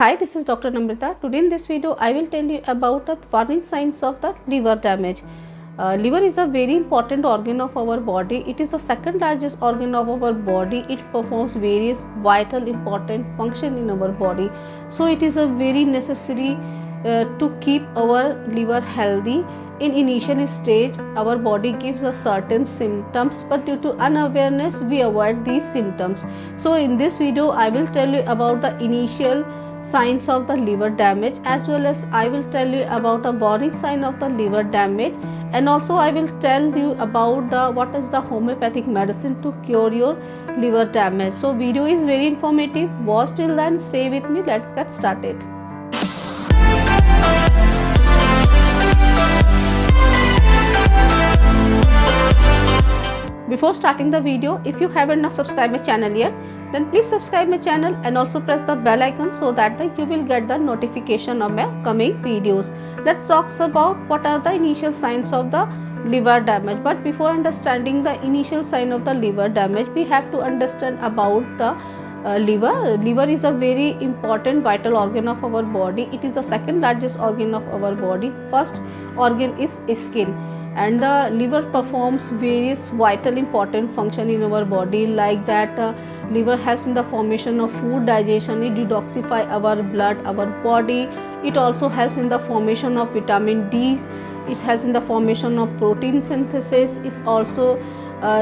Hi, this is Dr. Namrita. Today in this video, I will tell you about the warning signs of the liver damage. Liver is a very important organ of our body. It is the second largest organ of our body. It performs various vital important function in our body. So it is a very necessary to keep our liver healthy. In initial stage, our body gives us certain symptoms, but due to unawareness, we avoid these symptoms. So in this video, I will tell you about the initial signs of the liver damage, as well as I will tell you about a warning sign of the liver damage, and also I will tell you about what is the homeopathic medicine to cure your liver damage. So video is very informative. Watch till then, stay with me. Let's get started. Before starting the video, if you haven't subscribed my channel yet, then please subscribe my channel and also press the bell icon so that you will get the notification of my coming videos. Let's talk about what are the initial signs of the liver damage. But before understanding the initial sign of the liver damage, we have to understand about the liver. Liver is a very important vital organ of our body. It is the second largest organ of our body. First organ is skin, and the liver performs various vital important function in our body, like that liver helps in the formation of food digestion. It detoxify our blood, our body. It also helps in the formation of vitamin D. It helps in the formation of protein synthesis. It also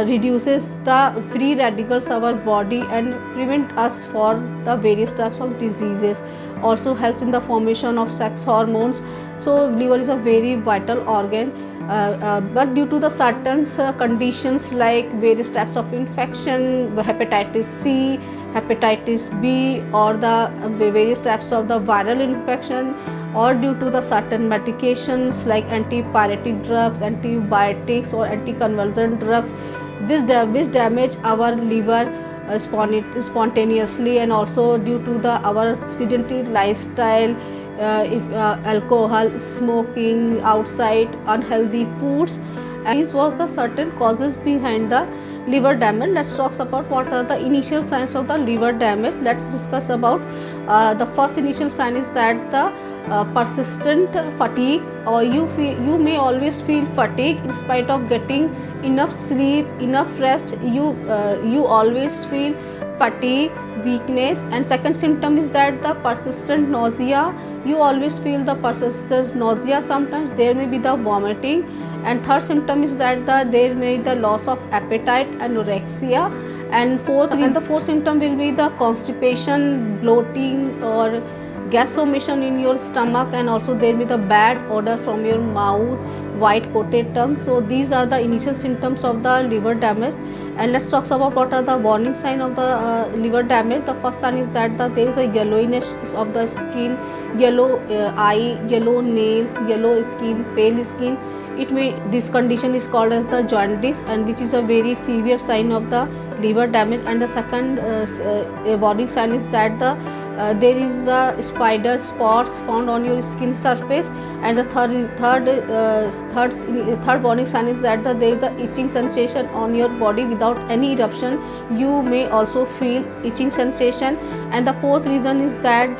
reduces the free radicals of our body and prevent us for the various types of diseases. Also helps in the formation of sex hormones. So liver is a very vital organ. But due to the certain conditions like various types of infection, hepatitis C, hepatitis B, or the various types of the viral infection, or due to the certain medications like antipyretic drugs, antibiotics, or anticonvulsant drugs, which damage our liver spontaneously, and also due to our sedentary lifestyle, if alcohol, smoking outside, unhealthy foods, and these was the certain causes behind the liver damage. Let's talk about what are the initial signs of the liver damage. Let's discuss about the first initial sign is that the persistent fatigue, or you may always feel fatigue in spite of getting enough sleep, enough rest. You always feel fatigue, weakness. And second symptom is that the persistent nausea. You always feel the persistent nausea. Sometimes there may be the vomiting. And third symptom is that there may be the loss of appetite, anorexia. And the fourth symptom will be the constipation, bloating, or gas formation in your stomach, and also there will be the bad odor from your mouth, white coated tongue. So these are the initial symptoms of the liver damage. And let's talk about what are the warning sign of the liver damage. The first sign is that there is a yellowiness of the skin, yellow eye, yellow nails, yellow skin, pale skin. This condition is called as the jaundice, and which is a very severe sign of the liver damage. And the second warning sign is that there is spider spots found on your skin surface. And the third warning sign is that there is the itching sensation on your body without any eruption. You may also feel itching sensation. And the fourth reason is that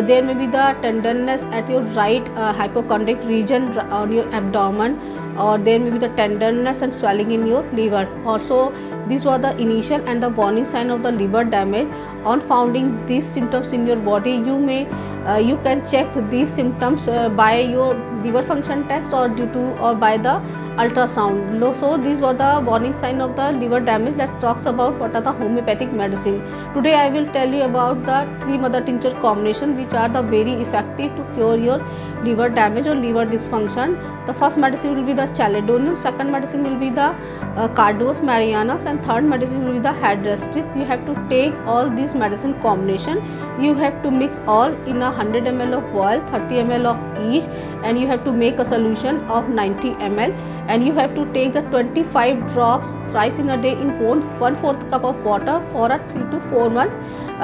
there may be the tenderness at your right hypochondriac region on your abdomen, or there may be the tenderness and swelling in your liver. Also, these were the initial and the warning sign of the liver damage. On finding these symptoms in your body, you can check these symptoms by your liver function test, or by the ultrasound. So these were the warning sign of the liver damage. Let's talk about what are the homeopathic medicine. Today I will tell you about the 3 mother tincture combination, which are the very effective to cure your liver damage or liver dysfunction. The first medicine will be the chalcedonium, second medicine will be the cardos marianus, and third medicine will be the hydrostis. You have to take all these medicine combination. You have to mix all in 100 ml of oil, 30 ml of each, and you have to make a solution of 90 ml, and you have to take the 25 drops thrice in a day in 1/4 cup of water for a 3 to 4 months.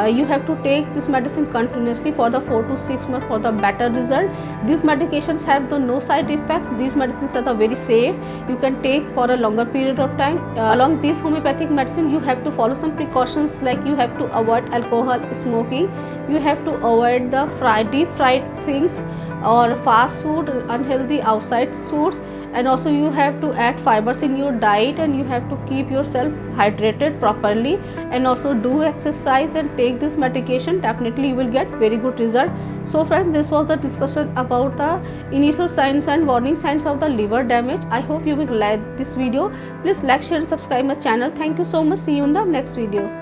You have to take this medicine continuously for the 4 to 6 months for the better result. These medications have no side effect. These medicines are very safe. You can take for a longer period of time. Along this homeopathic medicine, you have to follow some precautions, like you have to avoid alcohol, smoking. You have to avoid the deep fried things or fast food, unhealthy outside foods, and also you have to add fibers in your diet, and you have to keep yourself hydrated properly, and also do exercise and take this medication. Definitely you will get very good result. So friends, this was the discussion about the initial signs and warning signs of the liver damage. I hope you will like this video. Please like, share and subscribe my channel. Thank you so much. See you in the next video.